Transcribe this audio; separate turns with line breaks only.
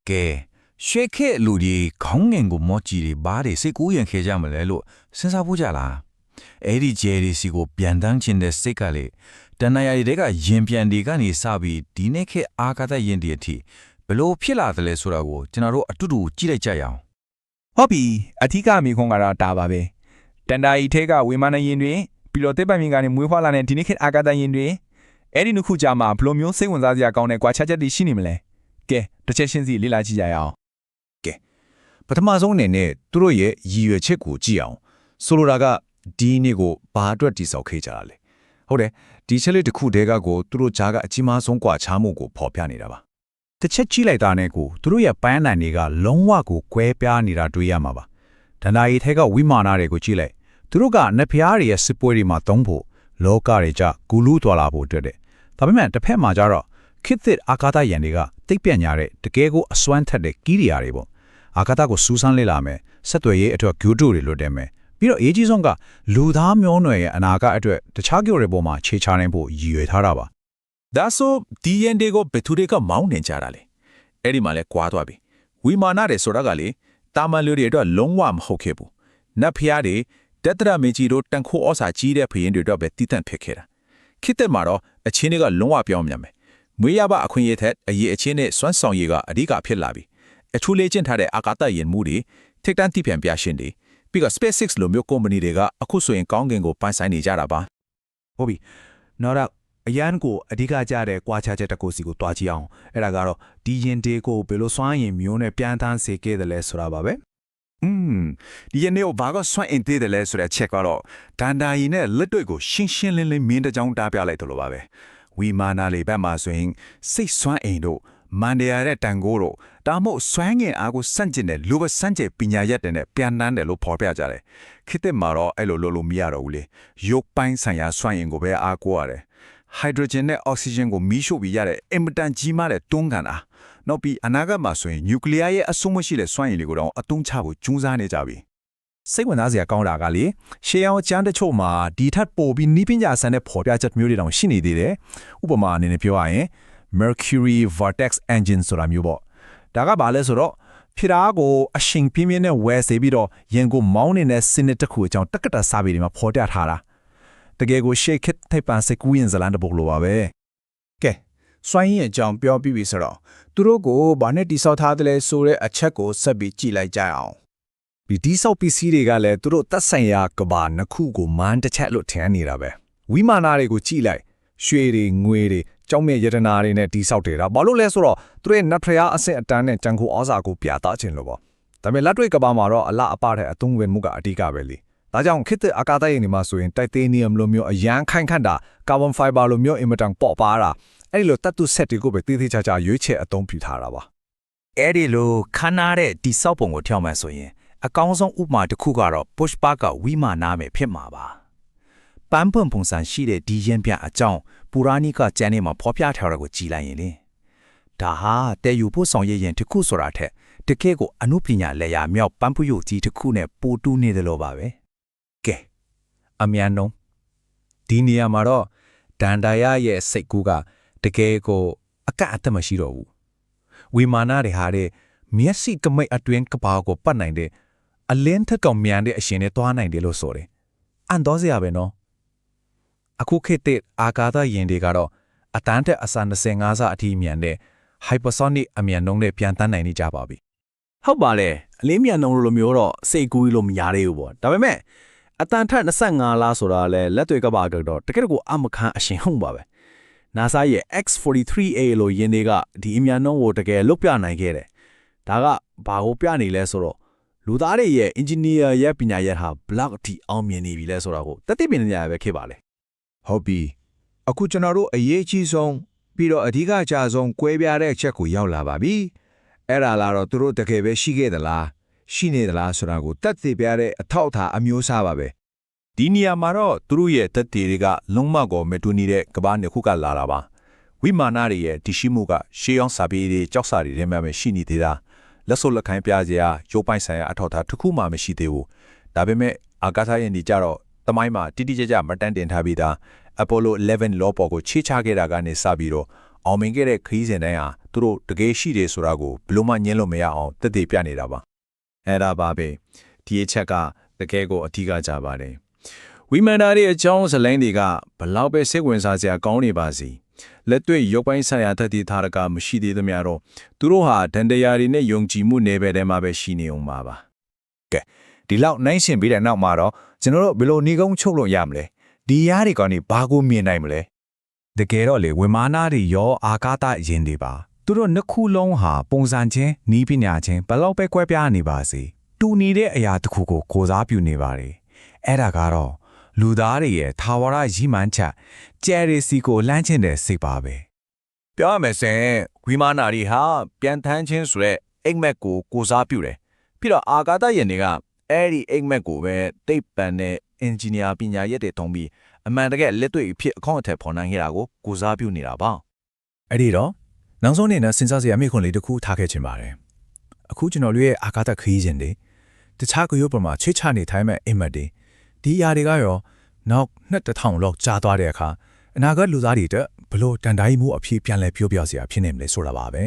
ကဲရွှေခဲလူကြီးခေါင်းငင်ကိုမော့ကြီးတွေဘားတွေစိတ်ကူးရင်ခဲကြမလဲလို့စဉ်းစားဖို့ကြလားအဲ့ဒီဂျယ်ရီစီကိုပြန်တန်းခြင်းတဲ့စိတ်ကလေတဏှာရည်တွေကရင်ပြန်တွေကနေစပြီးဒီနေ့ခေတ်အာကာသရင်တွေအထိဘလို့ဖြစ်လာတယ်လဲဆိုတာကိုကျွန်တော်တို့အတူတူကြည့်လိုက်ကြရအောင်
ဟုတ်ပြီအထီးကမိခွန်ကတော့ဒါပါပဲတန်တာဤထဲကဝေမာနရင်တွေပြီးတော့တစ်ပတ်မြင်ကနေမွေးဖွားလာတဲ့ဒီနေ့ခေတ်အာကာသရင်တွေအဲ့ဒီနှစ်ခုကြားမှာဘလို့မျိုးစိတ်ဝင်စားစရာကောင်းတဲ့ကွာခြားချက်တွေရှိနေမလဲကဲတစ်ချက်ချင်းစီလေ့လာကြည့်ကြရအောင်
ပထမဆုံးအနေနဲ့သူတို့ရဲ့ရည်ရွယ်ချက်ကိုကြည့်အောင်ဆိုလိုတာကဒီနေ့ကိုဘာအတွက်တည်ဆောက်ခဲ့ကြတာလဲဟုတ်တယ်ဒီချက်လေးတစ်ခုတည်းကကိုသူတို့ကြားကအကြီးမားဆုံးကွာခြားမှုကိုဖော်ပြနေတာပါတစ်ချက်ကြည့်လိုက်တာနဲ့ကိုသူတို့ရဲ့ပန်းနိုင်တွေကလုံးဝကိုကွဲပြားနေတာတွေ့ရမှာပါဒန္တာရီထဲကဝိမာနာတွေကိုကြည့်လိုက်သူတို့ကနတ်ဖျားတွေရဲ့စစ်ပွဲတွေမှာသုံးဖို့လောကတွေကြဂူလူသွားလာဖို့အတွက်တဲ့ဒါပေမဲ့တစ်ဖက်မှာကျတော့ခေတ်သစ်အာကာသယန်တွေကတိတ်ပြန့်ညာတဲ့တကယ်ကိုအစွမ်းထက်တဲ့ကီးရီယာတွေပေါ့အာကာသကိုစူးစမ်းလေ့လာမယ်ဆက်သွယ်ရေးအတွက်ဂူတူတွေလွတ်တယ်မယ်ပြီးတော့အေဂျီဆုံးကလူသားမျိုးနွယ်ရဲ့အနာဂတ်အတွက်တခြားကြိုတွေပေါ်မှာခြေချနိုင်ဖို့ရည်ရွယ်ထားတာပါဒါဆိုဒီယန်တွေကိုဘယ်သူတွေကမောင်းနေကြတာလဲအဲ့ဒီမှာလဲကွာသွားပြီဝီမာနာတွေဆိုတာကလေတာမန်လူတွေအတွက်လုံးဝမဟုတ်ခဲ့ဘူးနတ်ဖျားတွေတက်တရမင်းကြီးတို့တန်ခိုးဩစာကြီးတဲ့ဖရင်တွေတော့ပဲတည်တံ့ဖြစ်ခဲ့တာခေတ်တက်မှာတော့အချင်းတွေကလုံးဝပြောင်းမြန်မယ်မွေးရပါအခွင့်အရေးထက်အရေးအချင်းနဲ့စွမ်းဆောင်ရည်ကအဓိကဖြစ်လာပြီအထူးလေးကျင့်ထားတဲ့အာကာသယာဉ်မှုတွေထိပ်တန်းတည်ပြန်ပြရှင်တွေပြီးတော့ SpaceX လိုမျိုးကုမ္ပဏီတွေကအခုဆိုရင်ကောင်းကင်ကိုပိုင်ဆိုင်နေကြတာပါဟုတ်ပြီနောက်တော့အရန်ကိုအဓိကကြတဲ့ကွာခြားချက်တစ်ခုစီကိုတွားကြည့်အောင်အဲ့ဒါကတော့ဒီရင်တေကိုဘယ်လိုစွမ်းရင်မျိုးနဲ့ပြန်တန်းစေခဲ့တယ်လဲဆိုတာပါပဲဒီရင်တေကိုဘာကစွမ်းအင်သေးတယ်လဲဆိုတဲ့ချက်ကတော့ဒန်ဒါယီနဲ့လက်တွေ့ကိုရှင်းရှင်းလင်းလင်းမင်းတစ်ကြောင်းတားပြလိုက်တယ်လို့ပါပဲဝီမာနာလေးဘက်မှာဆိုရင်စိတ်စွမ်းအင်တို့မန်ဒယာရဲ့တန်ကိုတို့ဒါမှမဟုတ်စွမ်းငင်အားကိုစန့်ကျင်တဲ့လူဘစန့်ကျင်ပညာရက်တဲ့နဲ့ပြန်နှမ်းတယ်လို့ဖော်ပြကြတယ်ခေတ်သစ်မှာတော့အဲ့လိုလုပ်လို့မရတော့ဘူးလေရုပ်ပိုင်းဆိုင်ရာစွမ်းအင်ကိုပဲအားကိုးရတယ်ဟိုက်ဒရိုဂျင်နဲ့အောက်ဆီဂျင်ကိုမီးရှို့ပြီးရတဲ့အင်မတန်ကြီးမားတဲ့တွန်းကန်တာနောက်ပြီးအနာဂတ်မှာဆိုရင်နျူကလ িয়ার ရဲ့အဆုံးမရှိတဲ့စွမ်းအင်တွေကိုတော့အသုံးချဖို့ကြိုးစားနေကြပြီစိတ်ဝင်စားစရာကောင်းတာကလေရှေးအောင်ကျန်းတချို့မှာဒီထက်ပိုပြီးနိပညာဆန်တဲ့ဖော်ပြချက်မျိုးတွေတောင်ရှိနေသေးတယ်ဥပမာအနေနဲ့ပြောရရင်Mercury Vortex Engine ဆိုတာမျိုးပေါ့ဒါကဘာလဲဆိုတော့ဖျားကိုအရှင်ပြင်းပြင်းနဲ့ဝဲစေပြီးတော့ရင်ကိုမောင်းနေတဲ့စနစ်တစ်ခုအကြောင်းတက္ကတာစာပေတွေမှာဖော်ပြထားတာတကယ်ကိုရှေ့ခေတ်ထိုက်ပန်စကူးရင်ဇလန်တပုတ်လိုပါပဲကဲစွမ်းရည်အကြောင်းပြောပြီးပြီဆိုတော့သူတို့ကိုဘာနဲ့တိဆောက်ထားတယ်လဲဆိုတဲ့အချက်ကိုဆက်ပြီးကြည့်လိုက်ကြအောင်ဒီတိဆောက်ပစ္စည်းတွေကလည်းသူတို့သက်ဆိုင်ရာကဘာနှစ်ခုကိုမန်းတစ်ချက်လို့ထင်နေတာပဲဝိမာနာတွေကိုကြည့်လိုက်ရွှေတွေငွေတွေကျောင်းမြရတနာတွေနဲ့တိဆောက်တယ်ဒါဘာလို့လဲဆိုတော့သူတို့ရဲ့နတ်ဖျားအဆင့်အတန်းနဲ့ကြံခိုးဩဇာကိုပြသခြင်းလို့ပေါ့ဒါပေမဲ့လက်တွေ့ကဘာမှာတော့အလအပတဲ့အသုံးဝင်မှုကအဓိကပဲလေဒါကြောင့်ခေတ်သစ်အာကာသယာဉ်တွေမှာဆိုရင်တိုက်တေနီယမ်လိုမျိုးအရန်ခိုင်ခန့်တာကာဗွန်ဖိုင်ဘာလိုမျိုးအင်မတန်ပေါ့ပါတာအဲ့ဒီလိုတတ်တူဆက်တွေကိုပဲတေးသေးချာချာရွေးချယ်အသုံးပြုထားတာပါအဲ့ဒီလိုခမ်းနားတဲ့တိဆောက်ပုံကိုထောက်မှန်ဆိုရင်အကောင်းဆုံးဥပမာတစ်ခုကတော့ pushback ကဝိမာနာမယ်ဖြစ်မှာပါပန်းပွန်ပုံစံရှိတဲ့ဒီရင်ပြအကြောင်းပူရာနိကကျမ်းထဲမှာဖော်ပြထားတာကိုကြည်လိုက်ရင်လေဒါဟာတဲ့ယူဖို့ဆောင်ရရင်တစ်ခုဆိုတာထက်တကယ့်ကိုအနုပညာလက်ရာမြောက်ပန်းပုယုတ်ကြီးတစ်ခုနဲ့ပိုတူးနေတယ်လို့ပါပဲကဲအမြန်နှုံးဒီနေရာမှာတော့ဒန်ဒါယရဲ့စိတ်ကူးကတကယ်ကိုအကန့်အသတ်မရှိတော့ဘူးဝီမာနာတွေဟာတဲ့မျက်စိကမိတ်အတွင်းကဘာကိုပတ်နိုင်တဲ့အလင်းထက်ကောင်မြန်တဲ့အရှင်နဲ့တွားနိုင်တယ်လို့ဆိုတယ်အန်တော့စရာပဲနော်အခုခေတ်တဲ့အာကာသယာဉ်တွေကတော့အတန်းတက်အစ25ဆအထိမြန်တဲ့ hypersonic အမြန်နှုန်းနဲ့ပြန်တန်းနိုင်နေကြပါပြီဟုတ်ပါလေအလင်းမြန်နှုန်းလိုမျိုးတော့စိတ်ကူးလို့မရသေးဘူးပေါ့ဒါပေမဲ့အတန်းထက်25လားဆိုတာလဲလက်တွေကပါတော့တကယ်ကိုအမခန်းအရှင်ဟုတ်ပါပဲ NASA ရဲ့ X-43A လိုယာဉ်တွေကဒီအမြန်နှုန်းကိုတကယ်လွတ်ပြနိုင်ခဲ့တယ်ဒါကဘာကိုပြနေလဲဆိုတော့လူသားတွေရဲ့ engineer ရဲ့ပညာရပ်ဟာဘလောက်အထိအောင်မြင်နေပြီလဲဆိုတာကိုတက်တိပင်နေရပဲခဲ့ပါလေဟုတ်ပြီအခုကျွန်တော်တို့အရေးကြီးဆုံးပြီးတော့အဓိကအကျဆုံးကွဲပြားတဲ့အချက်ကိုရောက်လာပါပြီအဲ့ဒါလာတော့သူတို့တကယ်ပဲရှိခဲ့သလားရှိနေသလားဆိုတာကိုတက်သိပြတဲ့အထောက်အထားအမျိုးအစားပါပဲဒီနေရာမှာတော့သူတို့ရဲ့တက်တေတွေကလုံးဝကိုမတူနေတဲ့ကဘာနှစ်ခုကလာတာပါဝိမာနာတွေရဲ့တရှိမှုကရှေးအောင်စာပေတွေကြောက်စာတွေထဲမှာပဲရှိနေသေးတာလက်စုပ်လက်ခိုင်းပြစရာရုပ်ပိုင်းဆိုင်ရာအထောက်အထားတစ်ခုမှမရှိသေးဘူးဒါပေမဲ့အာကာသယာဉ်တွေကြတော့တမိုင်းမှာတိတိကျကျမတန်းတင်ထားပြီးသားApollo 11 လောပေါ်ကိုချေချခဲ့တာကနေစပြီးတော့အောင်မြင်ခဲ့တဲ့ခရီးစဉ်တိုင်းဟာ သူတို့တကယ်ရှိတယ်ဆိုတာကိုဘယ်လိုမှညှင်းလို့မရအောင်တက်တည်ပြနေတာပါအဲ့ဒါပါပဲဒီအချက်ကတကယ်ကိုအထီးကကြပါတယ်ဝိမာန်ဓာတ်ရဲ့အကြောင်းဇလန်းတွေကဘလောက်ပဲစိတ်ဝင်စားစရာကောင်းနေပါစီလက်တွေ့ရုပ်ပိုင်းဆိုင်ရာတတိထားကမရှိသေးသမျှတော့သူတို့ဟာဒန်တရာတွေနဲ့ယုံကြည်မှုနယ်ပယ်ထဲမှာပဲရှိနေအောင်ပါကဲဒီလောက်နိုင်ရှင်ပြီးတဲ့နောက်မှာတော့ကျွန်တော်တို့ဘယ်လိုနှီးကုန်းချုပ်လို့ရမလဲဒီရားတွေကနေဘာကိုမြင်နိုင်မလဲ
တကယ်တော့လေဝိမာနာတွေရောအာကာသယင်တွေပါသူတို့နှစ်ခုလုံးဟာပုံစံချင်းနီးပညာချင်းဘလောက်ပဲကွဲပြားနေပါစေတူနေတဲ့အရာတစ်ခုကိုကိုစားပြုနေပါတယ်အဲ့ဒါကတော့လူသားတွေရဲ့ထာဝရရည်မှန်းချက်ကျယ်ရီစီကိုလှမ်းချင်တဲ့စိတ်ပါပဲ
ပြောရမယ်ဆိုရင်ဝိမာနာတွေဟာပြန်ထမ်းခြင်းဆိုတဲ့အိမ်မက်ကိုကိုစားပြုတယ်ပြီးတော့အာကာသယင်တွေကအဲ့ဒီအိမ်မက်ကိုပဲတိတ်ပန်တဲ့အင်ဂျင်နီယာပညာရက်တွေတုံးပြီးအမှန်တကယ်လက်တွေ့အဖြစ်အခေါင့်အထည်ဖော်နိုင်ခဲ့တာကိုကိုစားပြုနေတာပါအဲ့ဒီတော့နောက်ဆုံးအနေနဲ့စဉ်းစားစရာမိခွန်းလေးတစ်ခုထားခဲ့ချင်ပါတယ်အခုကျွန်တော်တို့ရဲ့အာကာသခရီးစဉ်တွေတခြားကရုပ်ပေါ်မှာချွေချနေထိုင်မဲ့အိမ်မက်တွေဒီအရာတွေကရောနောက်2000လောက်ကြာသွားတဲ့အခါအနာဂတ်လူသားတွေအတွက်ဘလို့တန်တိုင်းမှုအဖြစ်ပြန်လဲပြောပြစရာဖြစ်နေမလဲဆိုတာပါပဲ